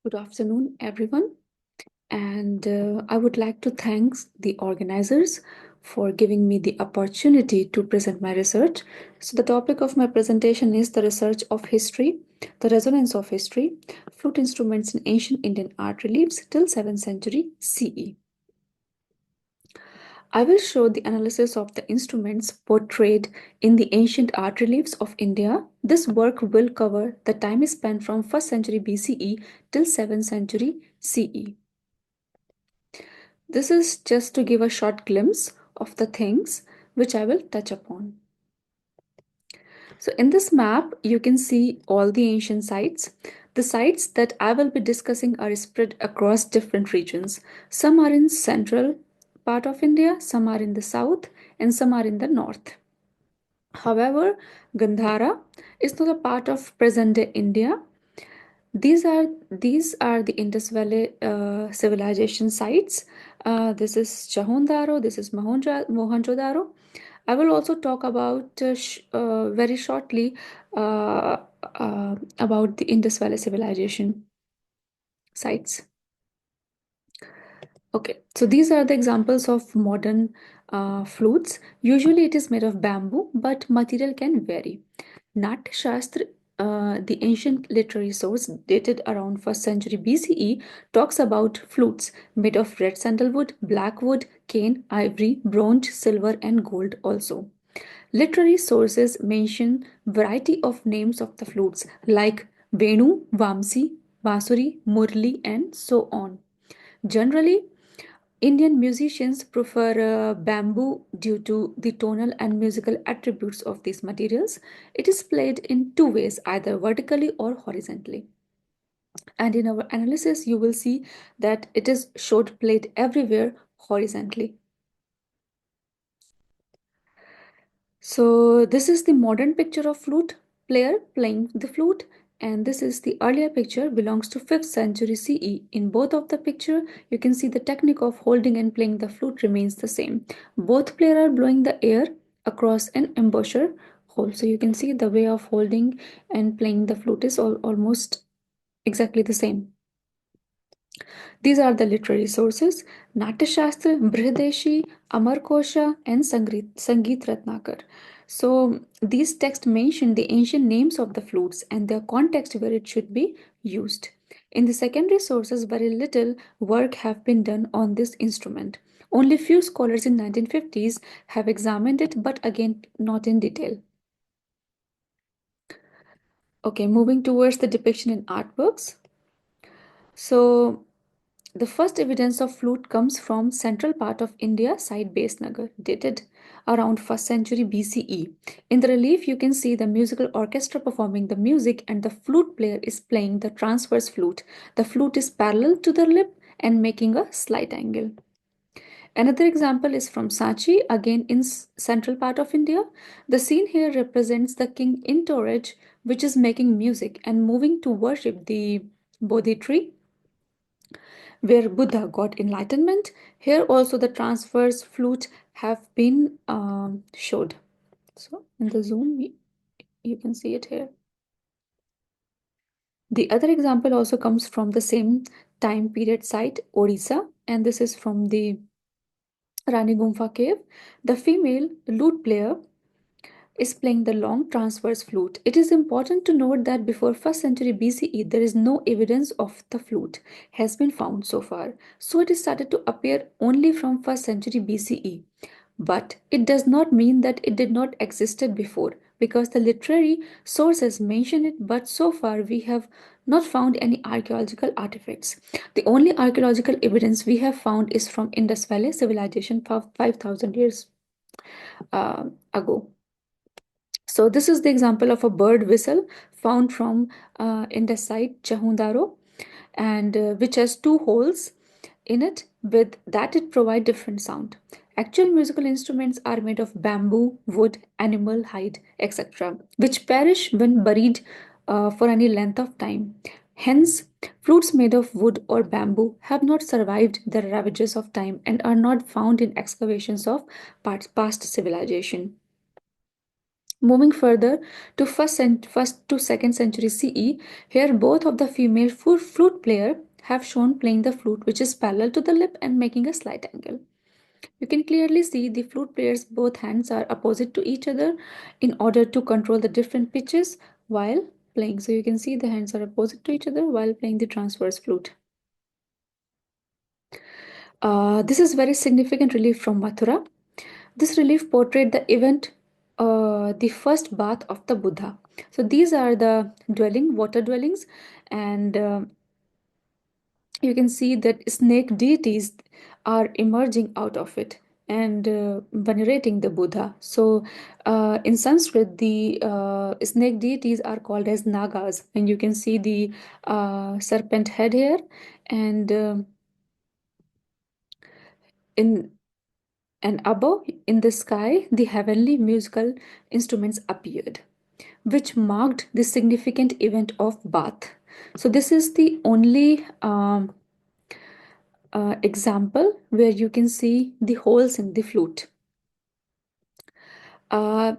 Good afternoon, everyone. And I would like to thank the organizers for giving me the opportunity to present my research. So, the topic of my presentation is the research of history, the resonance of history, flute instruments in ancient Indian art reliefs till 7th century CE. I will show the analysis of the instruments portrayed in the ancient art reliefs of India. This work will cover the time spent from 1st century BCE till 7th century CE. This is just to give a short glimpse of the things which I will touch upon. So in this map, you can see all the ancient sites. The sites that I will be discussing are spread across different regions. Some are in central part of India, some are in the south, and some are in the north. However, Gandhara is not a part of present-day India. These are the Indus Valley civilization sites. This is Chahundaro. This is Mohenjo-daro. I will also talk about very shortly about the Indus Valley civilization sites. Okay, so these are the examples of modern flutes. Usually it is made of bamboo, but material can vary. Nat Shastra, the ancient literary source dated around 1st century BCE, talks about flutes made of red sandalwood, black wood, cane, ivory, bronze, silver, and gold also. Literary sources mention variety of names of the flutes like Venu, Vamsi, Basuri, Murli, and so on. Generally, Indian musicians prefer bamboo due to the tonal and musical attributes of these materials. It is played in two ways, either vertically or horizontally. And in our analysis, you will see that it is showed played everywhere horizontally. So this is the modern picture of flute player playing the flute, and this is the earlier picture belongs to 5th century CE. In both of the picture, you can see the technique of holding and playing the flute remains the same. Both players are blowing the air across an embouchure hole. So you can see the way of holding and playing the flute is almost exactly the same. These are the literary sources: Natyashastra, Brihadeshi, Amarkosha, and Sangeet Ratnakar. So these texts mention the ancient names of the flutes and their context where it should be used. In the secondary sources, very little work have been done on this instrument. Only few scholars in 1950s have examined it, but again not in detail. Okay, moving towards the depiction in artworks. So the first evidence of flute comes from central part of India, site Nagar, dated around 1st century BCE. In the relief, you can see the musical orchestra performing the music and the flute player is playing the transverse flute. The flute is parallel to the lip and making a slight angle. Another example is from Sanchi, again in central part of India. The scene here represents the king in Toraj, which is making music and moving to worship the Bodhi tree where Buddha got enlightenment. Here also the transverse flute have been showed. So in the zoom, you can see it here. The other example also comes from the same time period site, Orissa, and this is from the Rani Gumfa cave. The female lute player is playing the long transverse flute. It is important to note that before 1st century BCE, there is no evidence of the flute has been found so far. So it is started to appear only from 1st century BCE. But it does not mean that it did not existed before, because the literary sources mention it, but so far we have not found any archaeological artifacts. The only archaeological evidence we have found is from Indus Valley civilization 5,000 years ago. So this is the example of a bird whistle found from Indus site Chahundaro, and which has two holes in it. With that, it provides different sound. Actual musical instruments are made of bamboo, wood, animal hide, etc., which perish when buried for any length of time. Hence, flutes made of wood or bamboo have not survived the ravages of time and are not found in excavations of past civilization. Moving further to first to second century CE, here both of the female flute player have shown playing the flute which is parallel to the lip and making a slight angle. You can clearly see the flute players' both hands are opposite to each other in order to control the different pitches while playing. So you can see the hands are opposite to each other while playing the transverse flute. This is very significant relief from Mathura. This relief portrayed the event, the first bath of the Buddha. So these are the water dwellings, and you can see that snake deities are emerging out of it and venerating the Buddha. So in Sanskrit, the snake deities are called as Nagas, and you can see the serpent head here, and in and above in the sky, the heavenly musical instruments appeared, which marked the significant event of bath. So this is the only example where you can see the holes in the flute. Uh,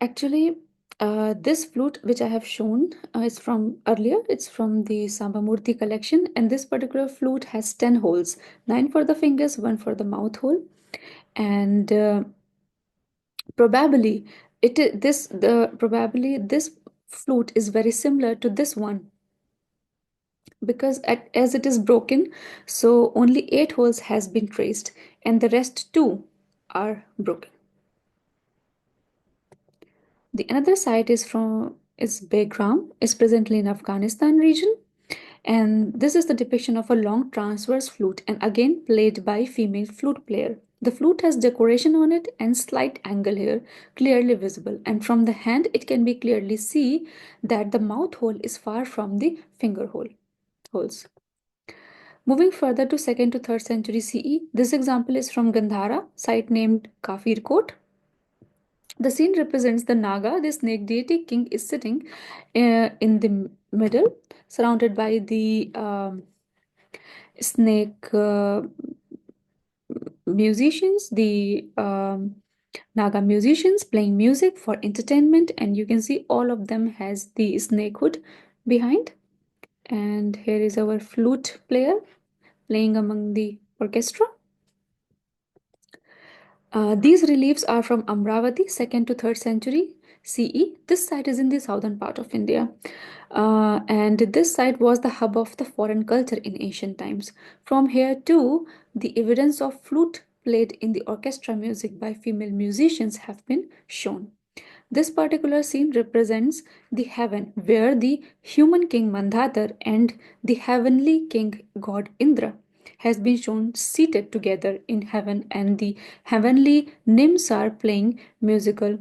Actually, this flute which I have shown is from earlier. It's from the Sambamurti collection, and this particular flute has 10 holes, 9 for the fingers, 1 for the mouth hole, and probably probably this flute is very similar to this one because as it is broken, so only 8 holes has been traced and the rest 2 are broken. The another site is Begram, is presently in Afghanistan region, and this is the depiction of a long transverse flute and again played by female flute player. The flute has decoration on it and slight angle here clearly visible, and from the hand it can be clearly see that the mouth hole is far from the finger holes. Moving further to 2nd to 3rd century CE, this example is from Gandhara, site named Kafirkot. The scene represents the Naga, the snake deity king, is sitting in the middle, surrounded by the snake musicians, the Naga musicians playing music for entertainment, and you can see all of them has the snake hood behind. And here is our flute player playing among the orchestra. These reliefs are from Amravati, 2nd to 3rd century CE. This site is in the southern part of India. And this site was the hub of the foreign culture in ancient times. From here too, the evidence of flute played in the orchestra music by female musicians have been shown. This particular scene represents the heaven where the human king Mandhatar and the heavenly king god Indra has been shown seated together in heaven, and the heavenly nymphs are playing musical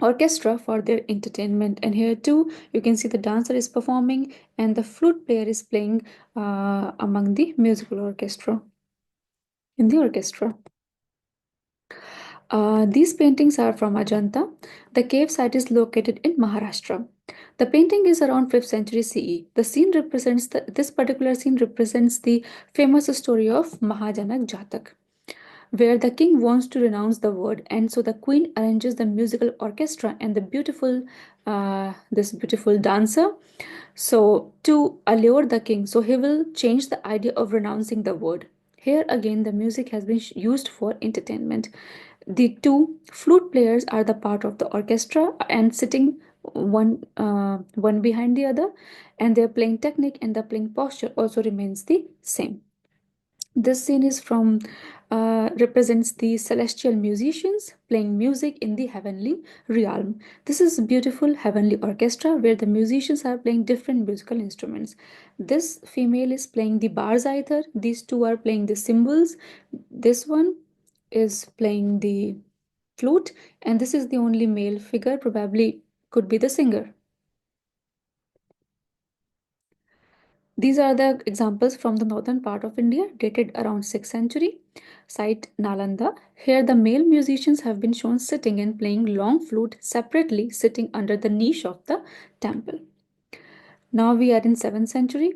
orchestra for their entertainment. And here too you can see the dancer is performing and the flute player is playing among the musical orchestra in the orchestra. These paintings are from Ajanta. The cave site is located in Maharashtra. The painting is around 5th century CE. The scene represents this particular scene represents the famous story of Mahajanak Jatak, where the king wants to renounce the word, and so the queen arranges the musical orchestra and the this beautiful dancer, so to allure the king, so he will change the idea of renouncing the word. Here again the music has been used for entertainment. The two flute players are the part of the orchestra and sitting one behind the other, and their playing technique and the playing posture also remains the same. This scene is from represents the celestial musicians playing music in the heavenly realm. This is a beautiful heavenly orchestra where the musicians are playing different musical instruments. This female is playing the bar zither. These two are playing the cymbals. This one is playing the flute, and this is the only male figure, probably could be the singer. These are the examples from the northern part of India, dated around 6th century. Site Nalanda. Here the male musicians have been shown sitting and playing long flute separately, sitting under the niche of the temple. Now we are in 7th century.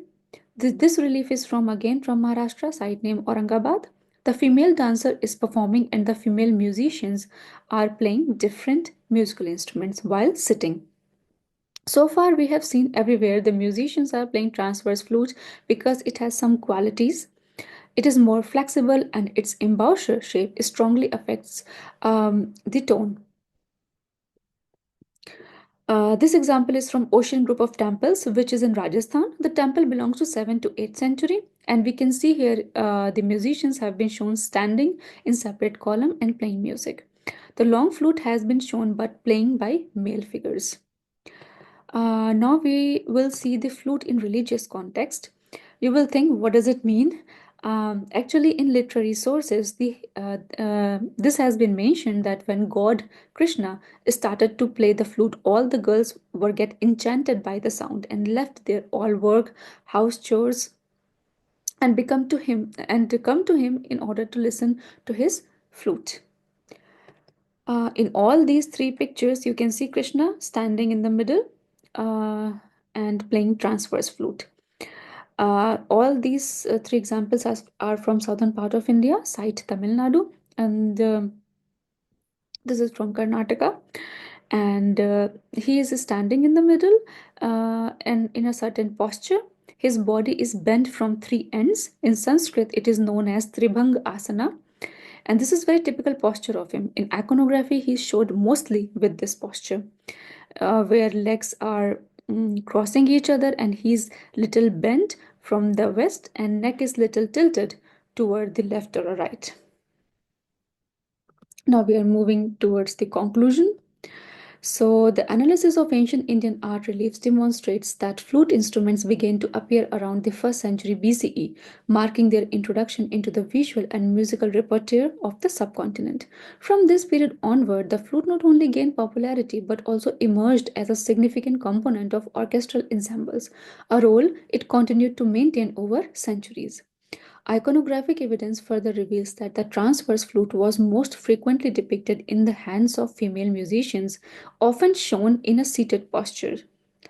This relief is from again from Maharashtra, site name Aurangabad. The female dancer is performing and the female musicians are playing different musical instruments while sitting. So far, we have seen everywhere the musicians are playing transverse flute because it has some qualities. It is more flexible and its embouchure shape strongly affects the tone. This example is from Ocean Group of Temples, which is in Rajasthan. The temple belongs to 7th to 8th century, and we can see here the musicians have been shown standing in separate column and playing music. The long flute has been shown but playing by male figures. Now we will see the flute in religious context. You will think, what does it mean? Actually, in literary sources, this has been mentioned that when God Krishna started to play the flute, all the girls were get enchanted by the sound and left their all work, house chores, and become to him and to come to him in order to listen to his flute. In all these three pictures, you can see Krishna standing in the middle and playing transverse flute. All these three examples are from southern part of India, site Tamil Nadu, and this is from Karnataka. And he is standing in the middle and in a certain posture. His body is bent from three ends. In Sanskrit, it is known as Tribhang Asana. And this is very typical posture of him. In iconography, he is showed mostly with this posture, where legs are crossing each other and he's little bent from the west and neck is little tilted toward the left or right. Now we are moving towards the conclusion. So, the analysis of ancient Indian art reliefs demonstrates that flute instruments began to appear around the 1st century BCE, marking their introduction into the visual and musical repertoire of the subcontinent. From this period onward, the flute not only gained popularity but also emerged as a significant component of orchestral ensembles, a role it continued to maintain over centuries. Iconographic evidence further reveals that the transverse flute was most frequently depicted in the hands of female musicians, often shown in a seated posture.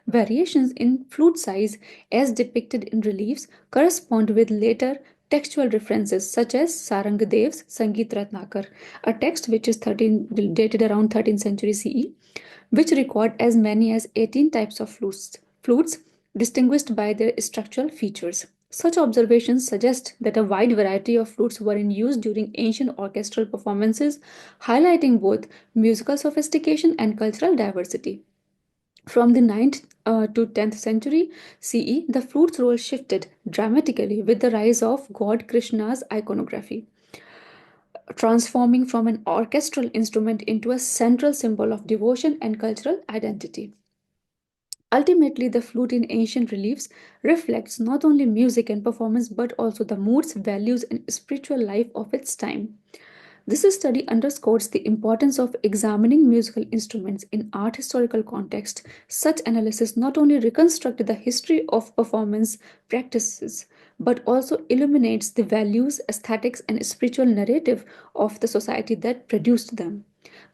Variations in flute size, as depicted in reliefs, correspond with later textual references such as Sarangdev's Sangeet Ratnakar, a text which is dated around 13th century CE, which record as many as 18 types of flutes distinguished by their structural features. Such observations suggest that a wide variety of flutes were in use during ancient orchestral performances, highlighting both musical sophistication and cultural diversity. From the 9th to 10th century CE, the flute's role shifted dramatically with the rise of God Krishna's iconography, transforming from an orchestral instrument into a central symbol of devotion and cultural identity. Ultimately, the flute in ancient reliefs reflects not only music and performance but also the moods, values, and spiritual life of its time. This study underscores the importance of examining musical instruments in art historical context. Such analysis not only reconstructs the history of performance practices but also illuminates the values, aesthetics, and spiritual narrative of the society that produced them.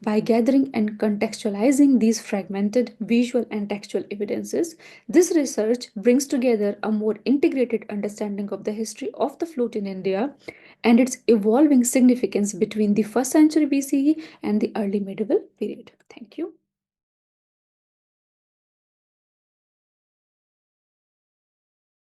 By gathering and contextualizing these fragmented visual and textual evidences, this research brings together a more integrated understanding of the history of the flute in India and its evolving significance between the 1st century BCE and the early medieval period. Thank you.